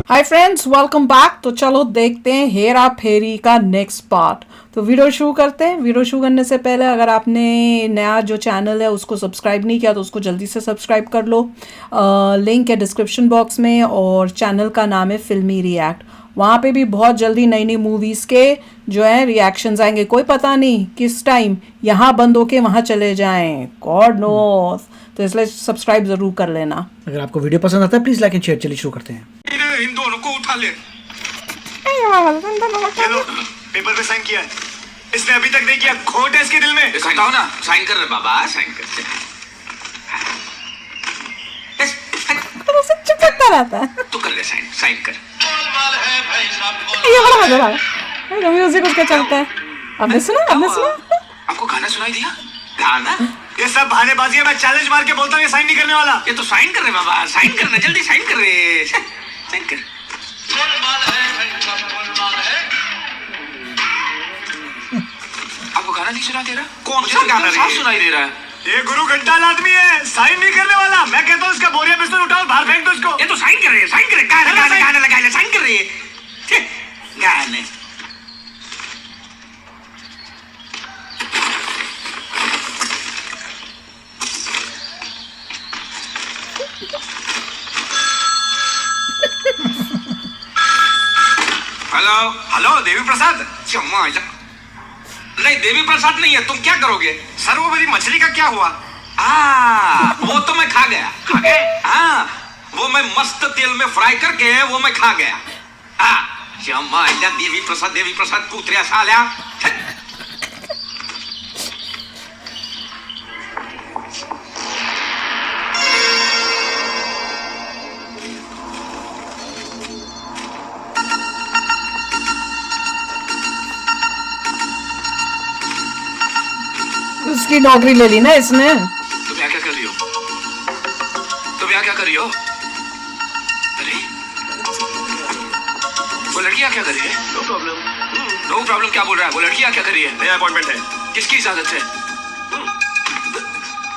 Hi friends, welcome back. तो चलो देखते हैं हेरा फेरी का नेक्स्ट पार्ट। तो वीडियो शुरू करते हैं। वीडियो शुरू करने से पहले अगर आपने नया जो चैनल है उसको सब्सक्राइब नहीं किया तो उसको जल्दी से सब्सक्राइब कर लो। लिंक है डिस्क्रिप्शन बॉक्स में और चैनल का नाम है फिल्मी रिएक्ट। वहाँ पे भी बहुत जल्दी नई नई मूवीज़ के जो है रिएक्शंस आएंगे। कोई पता नहीं किस टाइम यहाँ बंद होके वहाँ चले जाएं, गॉड नोस। तो इसलिए सब्सक्राइब ज़रूर कर लेना। अगर आपको वीडियो पसंद आता है प्लीज़ लाइक एंड शेयर। चलिए शुरू करते हैं। इन दोनों को उठा ले। चलो पेपर पे साइन किया है। इसने अभी तक नहीं किया। खोट है इसके दिल में। बताओ ना, साइन कर रहे बाबा, साइन कर। चिपकता रहता है। तू कर ले साइन, साइन कर। ये बड़ा मजा आ रहा है। म्यूजिक उसका चलता है। आपने सुना? आपको गाना सुनाई दिया? गाना? ये सब बहानेबाजी है। मैं चैलेंज मार के बोलता हूँ ये साइन नहीं करने वाला। ये तो साइन कर रहे बाबा, साइन करना, जल्दी साइन कर रहे, साइन कर। आपको गाना नहीं सुनाई दे रहा? कौन सा गाना? साफ सुनाई दे रहा है। ये गुरु घंटाल आदमी है, साइन नहीं करने वाला। मैं कहता हूँ इसका बोरिया बिस्तर उठाओ, बाहर फेंक दो इसको। ये तो साइन कर रहे, साइन कर रहे। गाना लगा ले, साइन कर रहे। गाने हेलो हेलो देवी प्रसाद। चम्मा, नहीं देवी प्रसाद नहीं है। तुम क्या करोगे? सर वो मेरी मछली का क्या हुआ? वो तो मैं खा गया। खा गए? हाँ, वो मैं मस्त तेल में फ्राई करके वो मैं खा गया। चम्मा, देवी प्रसाद कुत्र्या साल्या। उसकी नौकरी ले ली ना इसने। तुम यहाँ क्या कर रही हो? तुम यहाँ क्या कर रही हो? अरे वो लड़की यहाँ क्या कर रही है? No problem. नो प्रॉब्लम क्या बोल रहा है? वो लड़की यहाँ क्या कर रही है? नया अपॉइंटमेंट है। किसकी इजाजत से?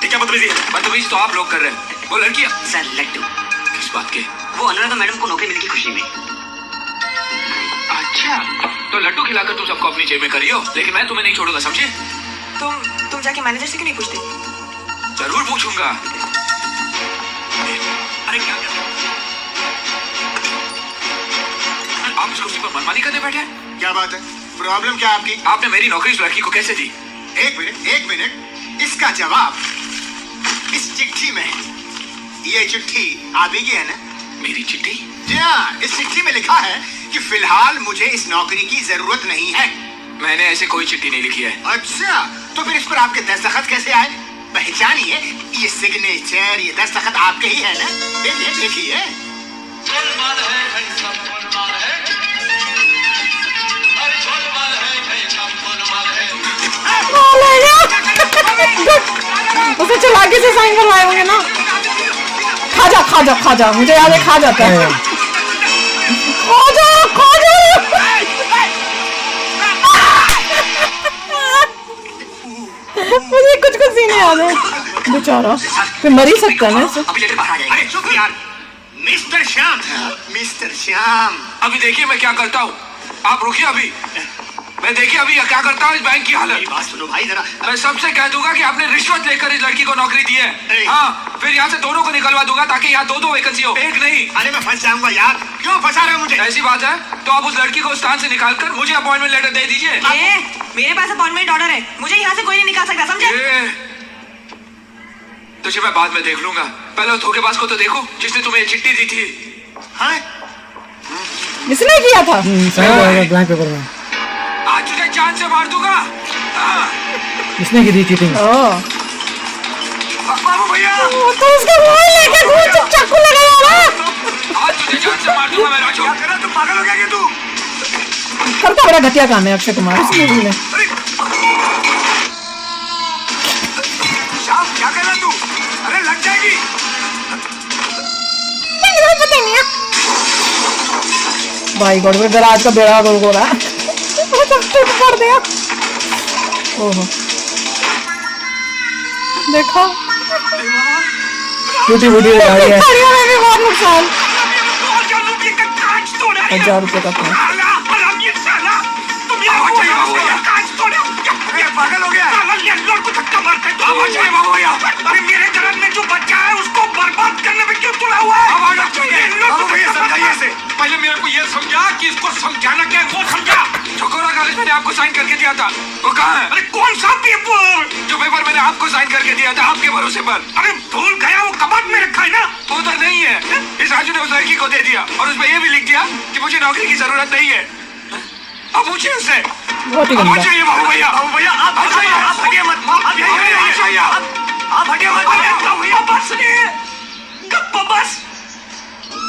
ये क्या बदतमीजी है? बदतमीजी तो आप लोग कर रहे हैं। वो लड़की सर लट्टू, किस बात के? वो अनुराधा मैडम को नौकरी मिलने की खुशी में। अच्छा, तो लड्डू खिलाकर तुम सबको अपनी जेब में करियो, लेकिन मैं तुम्हें नहीं छोड़ूंगा, समझे? तुम जाके मैनेजर से क्यों नहीं पूछते? जरूर पूछूंगा। अरे क्या आप इस कुर्सी पर मनमानी करने बैठे हैं? क्या बात है? प्रॉब्लम क्या आपकी? आपने मेरी नौकरी इस लड़की को कैसे दी? एक मिनट। इसका जवाब इस चिट्ठी में है। ये चिट्ठी आप ही की है ना? मेरी चिट्ठी? जी हाँ, इस चिट्ठी में लिखा है कि फिलहाल मुझे इस नौकरी की जरूरत नहीं है। मैंने ऐसे कोई चिट्ठी नहीं लिखी है। अच्छा, तो फिर इस पर आपके दस्तखत कैसे आए? पहचानिए, ये सिग्नेचर, ये दस्तखत आपके ही है ना? देखिए देखिए। उसे चलाके से साइन करवाए होंगे ना। खा जा, मुझे याद है खा जाता है। खा जा। मुझे कुछ सीन याद है। बेचारा फिर मर ही सकता है ना इससे। अभी लेकर बाहर आ जाएगी। अरे चुप यार। मिस्टर श्याम। अभी देखिए मैं क्या करता हूँ। आप रुकिए अभी। मैं देखिए अभी क्या करता हूँ इस बैंक की हालत। मेरी बात सुनो भाई जरा। मैं सबसे कह दूंगा कि आपने रिश्वत लेकर इस लड़की को नौकरी दी है। हाँ, फिर यहाँ से दोनों को निकलवा दूंगा ताकि यहाँ दो वैकेंसी हो, एक नहीं। अरे मैं फंस जाऊंगा यार। क्यों फंसा रहे हो मुझे? ऐसी बात है तो आप उस लड़की को स्थान से निकालकर मुझे अपॉइंटमेंट लेटर दे दीजिए। मेरे पास अपॉइंटमेंट ऑर्डर है, मुझे यहाँ से कोई नहीं निकाल सकता, समझे? तुझे मैं बाद में देख लूंगा। पहले धोखेबाज को तो देखो जिसने तुम्हें चिट्ठी दी थी। हाँ? इसने किया था। साइन करेगा ब्लैंक पेपर में। आज तुझे जान से मार दूंगा। इसने की थी चीटिंग। बाबू भैया, तो उसका मोबाइल लेके घूम चाकू लगाया ना। आज तुझे जान से मार दूंगा मैं राजू। क्या कर रहा? तुम पागल हो गया क्या तू? करता बड़ा घटिया काम है अक्षय कुमार इस मूवी में। श्याम क्या कर रहा तू? अरे लग जाएगी। भाई गॉड, मेरा आज का बेड़ा गोल हो रहा है। सब कर दिया। ओहो, देखो टूटी फूटी गाड़ी है। गाड़ियों में भी बहुत नुकसान। ₹1000 का प्लान। साला, हरामी साला, तुम यहाँ हो जाओ, भैया, कांच तोड़े, ये पागल हो गया, साला ये लोग को धक्का मारते हैं, आवाज चाहिए बाबू भैया, अरे मेरे घर में जो बच्चा है उसको बर्बाद करने में क्यों तुला हुआ है? आवाज चाहिए, बाबू भैया समझाइए इसे। पहले मेरे को ये समझा कि इसको समझाना क्या है, वो समझा। चकोरा कॉलेज मैंने आपको साइन करके दिया था, वो कहाँ है? अरे कौन सा पेपर? जो पेपर मैंने आपको साइन करके दिया था आपके भरोसे पर। अरे भूल गया, वो कबाड़ में रखा है ना, वो उधर नहीं है। इस राजू ने उस लड़की को दे दिया और उसमें ये भी लिख दिया कि मुझे नौकरी की जरूरत नहीं है। अब पूछिए उससे। बहुत ही गंदा। चाहिए बाबू भैया, बाबू भैया आप हटिए, आप हटिए मत, आप यहीं रहिए, आप हटिए मत, बाबू भैया बस नहीं, गप्पा बस।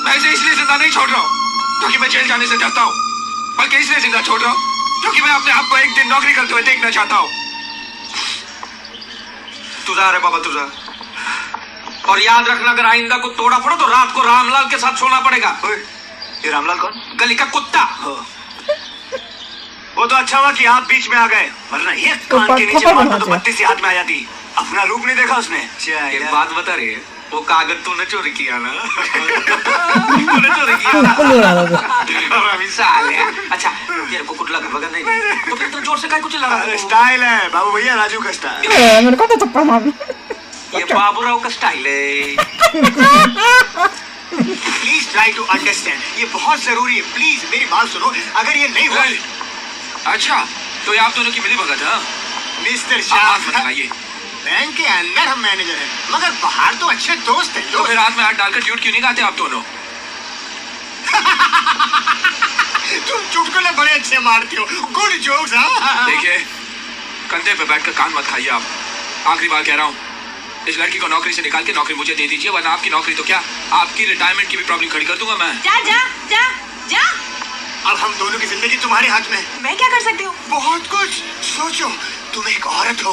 मैं इसे इसलिए जिंदा नहीं छोड़ रहा हूँ क्योंकि मैं जेल जाने से डरता हूँ, बल्कि इसलिए जिंदा छोड़ रहा हूँ क्योंकि मैं अपने आप को एक दिन नौकरी करते हुए देखना चाहता हूँ। तू जा रे बाबा, तू जा। और याद रखना, अगर आइंदा को तोड़ा पड़ो तो रात को रामलाल के साथ सोना पड़ेगा। ये रामलाल कौन? गली का कुत्ता। वो तो अच्छा हुआ कि आप बीच में आ गए, वरना ये तो कान के नीचे खबर मारता होना तो चाहिए। बत्ती सी हाथ में आ जाती। अपना रूप नहीं देखा उसने। एक बात बता रही है, वो कागज तूने चोरी किया ना? तूने चोरी किया ना? फुल हो रहा था। अभी साले। अच्छा तेरे को कुछ लगा वगैरह नहीं, तो फिर तुम जोर से काहे कुछ लगा? अरे स्टाइल है बाबू भैया, राजू का स्टाइल। मैंने कहा था थप्पड़ मारना। ये बाबूराव का स्टाइल है। प्लीज ट्राई टू अंडरस्टैंड, ये बहुत जरूरी है। प्लीज मेरी बात सुनो, अगर ये नहीं हुआ। अच्छा तो ये आप दोनों की मिली भगत है? मिस्टर आप शाह, बताइए। बैंक के अंदर हम मैनेजर हैं, मगर बाहर तो अच्छे दोस्त हैं। तो फिर हाथ में हाथ डालकर ड्यूट क्यों नहीं गाते आप दोनों? तुम चुटकुले बड़े अच्छे मारते हो, गुड जोक्स। हाँ देखिए, कंधे पे बैठकर कान मत खाइए आप। आखिरी बार कह रहा हूँ, इस लड़की को नौकरी से निकाल के नौकरी मुझे दे दीजिए, वरना आपकी नौकरी तो क्या, आपकी रिटायरमेंट की भी प्रॉब्लम खड़ी कर दूंगा मैं। जा जा जा जा। अब हम दोनों की जिंदगी तुम्हारे हाथ में है। मैं क्या कर सकती हूँ? बहुत कुछ सोचो, तुम एक औरत हो।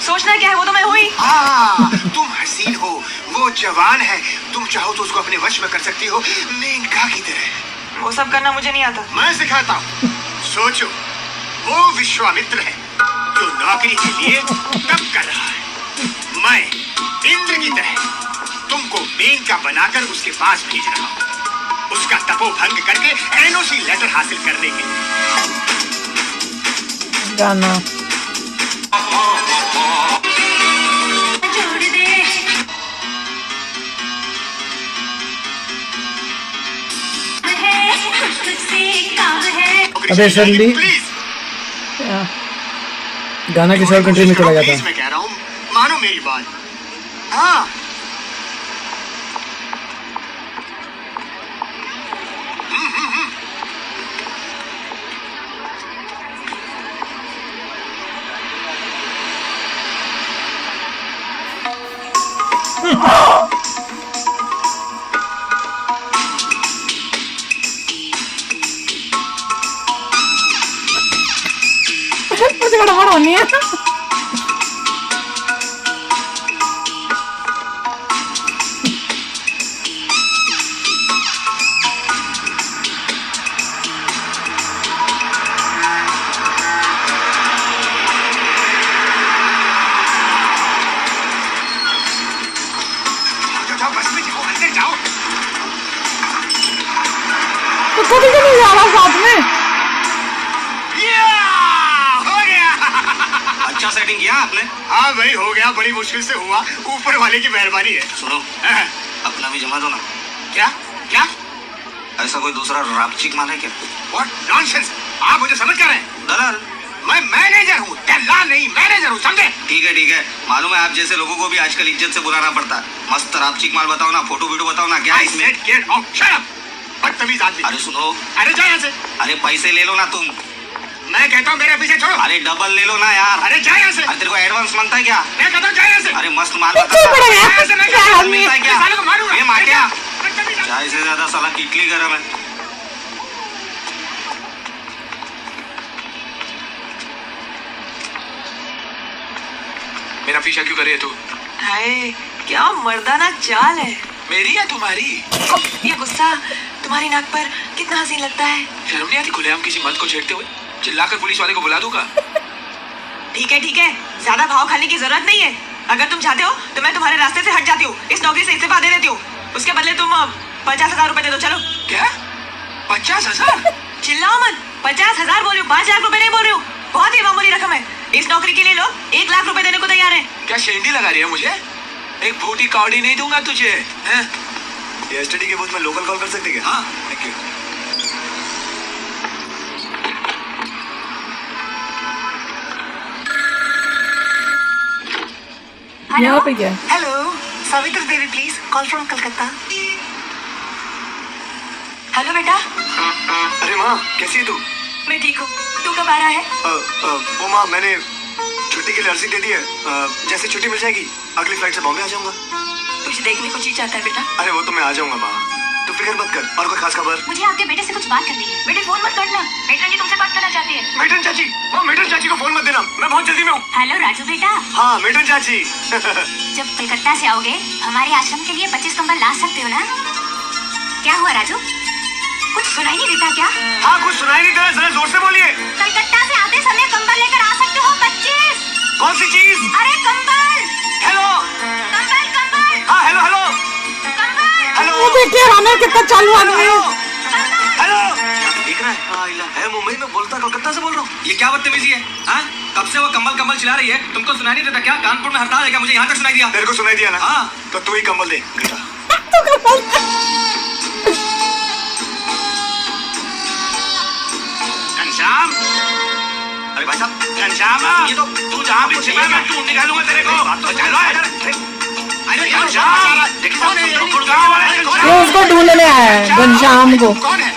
सोचना क्या है, वो तो मैं हुई। हाँ, तुम हसीन हो, वो जवान है, तुम चाहो तो उसको अपने वश में कर सकती हो, मेनका की तरह। वो सब करना मुझे नहीं आता। मैं सिखाता हूँ। सोचो, वो विश्वामित्र है जो नौकरी के लिए तप कर रहा है। मैं इंद्र की तरह तुमको मेनका बनाकर उसके पास भेज रहा हूँ, उसका तपोभंग करके एनओसी लेटर हासिल करने के लिए। गाना अबे सडनली प्लीज गाना किसी और कंट्री में चला जाता प्लीज, है। मैं कह रहा हूँ, मानो मेरी बात। हाँ मुझे गड़बड़ होनी है। जाओ, बस में जाओ, अंदर जाओ। तो कभी तो नहीं जा रहा साथ में। हो गया। अच्छा सेटिंग किया आपने? हाँ भाई, हो गया, बड़ी मुश्किल से हुआ, ऊपर वाले की मेहरबानी है। सुनो, हाँ, अपना भी जमा दो ना। क्या क्या? ऐसा कोई दूसरा रापचिक माल है क्या? व्हाट नॉनसेंस, आप मुझे समझ कर रहे हैं? दलाल। मैं मैनेजर हूँ, दलाल नहीं, मैनेजर हूँ, समझे? ठीक है, मालूम है आप जैसे लोगों को भी आजकल इज्जत से बुलाना पड़ता है। मस्त रापचिक माल बताओ ना, फोटो वीडियो बताओ ना, क्या है I इसमें? said get out, shut up, बदतमीज आदमी। अरे सुनो, अरे जा यहाँ से। अरे पैसे ले लो ना तुम। मैं कहता हूँ मेरे पीछे छोड़ो। अरे डबल ले लो ना यार। अरे जा यहाँ से। अरे तेरे को एडवांस मांगता है क्या? मैं कहता हूँ जा यहाँ से। अरे मस्त माल पीछे बताता पड़ेगा। है। यहाँ से मैं क्या कहता हूँ, आदमी मिलता है इस क्या? साले को मारूंगा। ये मार क्या? बदतमीज आदमी। चाय से ज्यादा साला किटली गरम है। मेरा पीछा क्यों कर रही है तू? हाय, क्या मर्दाना चाल है। मेरी या तुम्हारी? ये गुस्सा तुम्हारी नाक पर कितना हसीन लगता है। शर्म नहीं आती खुलेआम किसी मर्द को छेड़ते हुए? चिल्लाकर पुलिस वाले को बुला दूंगा। ठीक है, ज्यादा भाव खाने की जरूरत नहीं है। अगर तुम चाहते हो तो मैं तुम्हारे रास्ते से हट जाती हूँ, इस नौकरी से इस्तीफा दे देती हूँ। उसके बदले तुम 50,000 रुपए दे दो। चलो। क्या? 50,000? चिल्लाओ मत, 50,000 बोल रही हूँ, 5 लाख रुपए नहीं बोल रही हूँ। बहुत ही मामूली रकम है। इस नौकरी के लिए लोग 1 लाख रुपए देने को तैयार है। क्या शेंडी लगा रही है मुझे? एक फूटी कौड़ी नहीं दूंगा तुझे, हैं? ये एसटीडी के बूथ में लोकल कॉल कर सकते क्या? हाँ। Thank you. यहाँ पे क्या है? Hello, Savitri Devi please, call from Calcutta. Hello बेटा। अरे माँ, कैसी है तू? मैं ठीक हूँ, तू कब आ रहा है? वो माँ, मैंने छुट्टी के लिए अर्जी दे दी है। जैसे छुट्टी मिल जाएगी अगली फ्लाइट से बॉम्बे आ जाऊंगा। तुझे देखने को जी चाहता है बेटा। अरे वो तो मैं आ जाऊंगा माँ, तू फिक्र मत कर। और कोई खास खबर? मुझे आपके बेटे से कुछ बात करनी है। बेटे फोन मत करना, मेट्रन जी तुमसे बात करना चाहती है। मेट्रन चाची, माँ मेट्रन चाची को फोन मत देना, मैं बहुत जल्दी में हूँ। हेलो राजू बेटा, हाँ मेट्रन चाची। जब कलकत्ता से आओगे हमारे आश्रम के लिए 25 कंबल ला सकते हो ना? क्या हुआ राजू, कुछ सुनाई नहीं देता क्या? हाँ कुछ सुनाई नहीं दे रहा, जरा जोर से बोलिए। कलकत्ता से आते समय कंबल लेकर आ सकते हो 25। कौन सी चीज? अरे कंबल। हेलो। कंबल कंबल हाँ हेलो हेलो कंबल हेलो। वो देखिए राना कितना चालू आदमी है। हेलो। देख रहा है मुंबई में बोलता कलकत्ता से बोल रहा हूँ। ये क्या बदतमीजी है? हाँ, कब से वो कंबल कंबल चिल्ला रही है, तुमको सुनाई नहीं देता क्या? कानपुर में हड़ताल है क्या? मुझे यहाँ तक सुनाई दिया। तेरे को सुनाई दिया ना? हाँ। तो तू ही कंबल दे घटा। घनश्याम, अरे भाई साहब घनश्याम, ये तो तू जहाँ भी छिपा मैं ढूंढ निकालूंगा तेरे को। तो चलो अरे घनश्याम, गुड़गांव वाले ये उसको ढूंढने आया है, घनश्याम को। कौन है?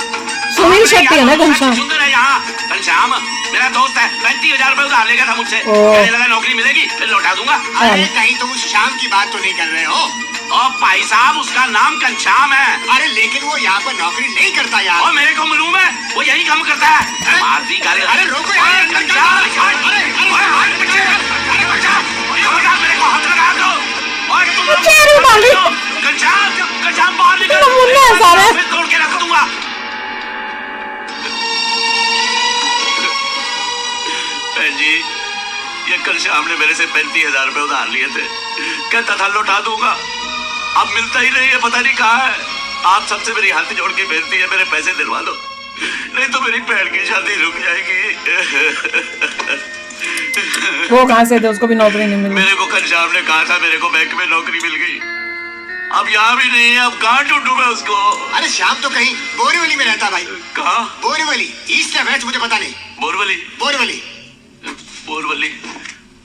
सुनील शेट्टी है ना घनश्याम? सुंदर है यहाँ। घनश्याम मेरा दोस्त है, 35,000 रुपए उधार लेगा था मुझसे। ओह। कहने लगा नौकरी मिलेगी फिर लौटा दूंगा। अरे कहीं तुम उस शाम की बात तो नहीं कर रहे हो? और भाई साहब उसका नाम घनश्याम है। अरे लेकिन वो यहाँ पर नौकरी नहीं करता यार। और मेरे को मालूम है वो यही काम करता है। मारती गाली। अरे रोको यार, घनश्याम, मेरे को हाथ लगा दो। और तुम लोग चेहरे वाली। घनश्याम बाहर निकल, तो मुन्ना है सारे। फिर तोड़ के रख दूंगा। बहन जी, ये कल शाम ने मेरे से 35,000 रुपए उधार लिए थे, कहता था लौटा दूंगा, अब मिलता ही नहीं है, पता नहीं कहाँ है। आप सबसे मेरी हाथ जोड़ के बेनती है मेरे पैसे दिलवा दो, नहीं तो मेरी बहन की शादी रुक जाएगी। वो कहाँ से थे, उसको भी नौकरी नहीं मिली। मेरे को कल शाम ने कहा था मेरे को बैंक में नौकरी मिल गई, अब यहाँ भी नहीं है, अब कहाँ ढूंढूं मैं उसको? अरे शाम तो कहीं बोरीवली में रहता भाई। कहाँ? बोरीवली, ईस्ट या वेस्ट मुझे पता नहीं। बोरवली? बोरीवली। बोरवली,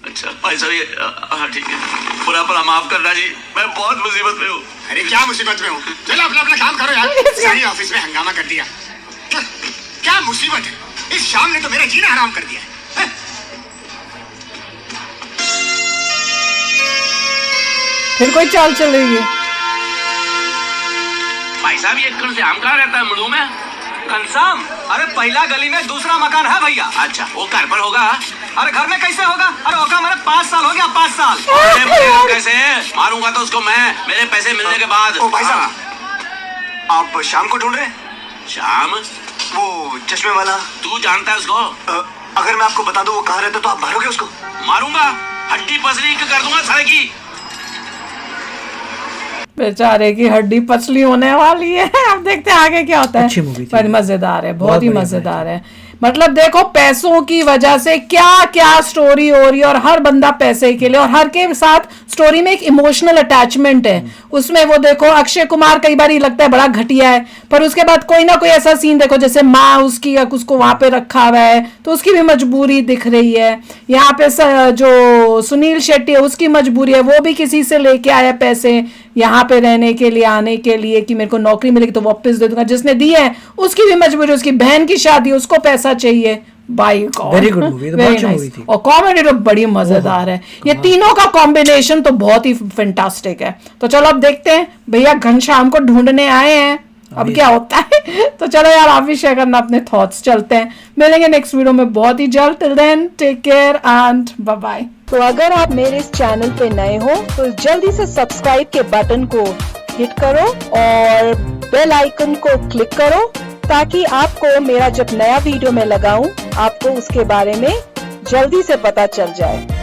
अच्छा भाई साहब ये हाँ ठीक है, पूरा पूरा माफ करना जी, मैं बहुत मुसीबत में हूँ। अरे क्या मुसीबत में हूँ? चलो अपना अपना काम करो यार। सारी ऑफिस में हंगामा कर दिया। क्या मुसीबत है? इस शाम ने तो मेरा जीना हराम कर दिया है। फिर कोई चाल चल रही है। भाई साहब ये घनश्याम कहाँ रहता है मालूम है? घनश्याम, अरे पहला गली में दूसरा मकान है भैया। अच्छा वो घर पर होगा? अरे घर में कैसे होगा? अरे होगा, मेरे 5 साल हो गया, 5 साल। अरे मुझे कैसे मारूंगा तो उसको मैं, मेरे पैसे मिलने के बाद। ओ भाई साहब, हाँ। आप शाम को ढूंढ रहे हैं? शाम? वो चश्मे वाला। तू जानता है उसको? अगर मैं आपको बता दूं वो कहाँ रहता तो आप मारोगे उसको? मारूंगा, हड्डी पसली कर दूंगा साले की। बेचारे की हड्डी पसली होने वाली है। अब देखते हैं आगे क्या होता है। अच्छी मूवी थी। पर मजेदार है, बहुत बहुत ही बढ़िया मजेदार है। मतलब देखो पैसों की वजह से क्या क्या स्टोरी हो रही है, और हर बंदा पैसे के लिए, और हर के साथ स्टोरी में एक इमोशनल अटैचमेंट है। उसमें वो देखो अक्षय कुमार कई बार ही लगता है बड़ा घटिया है, पर उसके बाद कोई ना कोई ऐसा सीन देखो जैसे माँ उसकी उसको वहां पे रखा हुआ है तो उसकी भी मजबूरी दिख रही है। यहाँ पे जो सुनील शेट्टी है उसकी मजबूरी है, वो भी किसी से लेके आया पैसे यहाँ पे रहने के लिए, आने के लिए कि मेरे को नौकरी मिलेगी तो वापस दे दूंगा। जिसने दी है उसकी भी मजबूरी, उसकी बहन की शादी, उसको पैसा चाहिए। By God, Very good movie, तो बहुत अच्छी movie थी। और कॉमेडी तो बड़ी मजेदार है। ये तीनों का कॉम्बिनेशन तो बहुत ही फैंटास्टिक है। तो चलो अब देखते हैं, भैया घनश्याम को ढूंढने आए हैं, अब क्या होता है। तो चलो यार आप भी शेयर करना अपने थॉट्स। चलते हैं, मिलेंगे नेक्स्ट वीडियो में बहुत ही जल्द। Till then take care and bye bye. तो अगर आप मेरे इस चैनल पे नए हो तो जल्दी से सब्सक्राइब के बटन को हिट करो और बेल आइकन को क्लिक करो, ताकि आपको मेरा जब नया वीडियो मैं लगाऊं आपको उसके बारे में जल्दी से पता चल जाए।